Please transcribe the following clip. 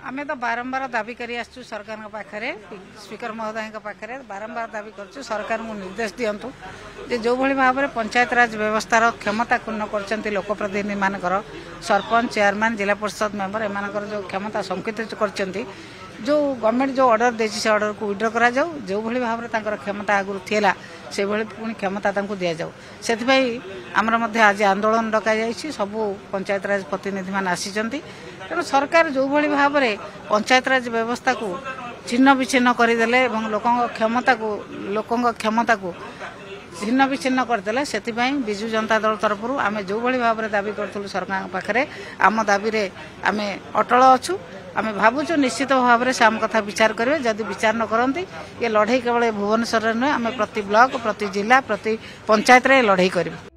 आमे तो बारंबार दाबी करी आसु सरकार पाखे स्पीकर महोदय पाखे बारंबार दाबी कर सरकार को निर्देश दिंतु जे जो भाई भाव में पंचायत राज व्यवस्थार क्षमता पूर्ण कर लोकप्रतिनिधि मानकर सरपंच चेयरमैन जिला परिषद मेंबर एमानकर जो क्षमता संकुचित कर जो गवर्नमेंट जो ऑर्डर देछि से ऑर्डर को विड्रॉ करा जाऊ जो भाई भाव में क्षमता आगु थिला से भाई पुणी क्षमता दि जाऊ से आमर मध्य आज आंदोलन डक सबू पंचायत राज प्रतिनिधि मान आसी तेणु सरकार जो भाई भाव में पंचायत राज व्यवस्था को छिन्न विच्छिन्न करदे लोकों क्षमता को छिन्न विच्छिन्न करदे से विजु जनता दल तरफ आम जो भाई भाव में दाबी करूँ सरकार पाखे आम दाबी आम अटल अच्छु आम भावुँ निश्चित भाव में से आम कथा विचार करेंगे जदि विचार न करती ये लड़ाई केवल भुवनेश्वर नुहे आम प्रति ब्लॉक प्रति जिला प्रति पंचायत रे लड़ाई करूँ।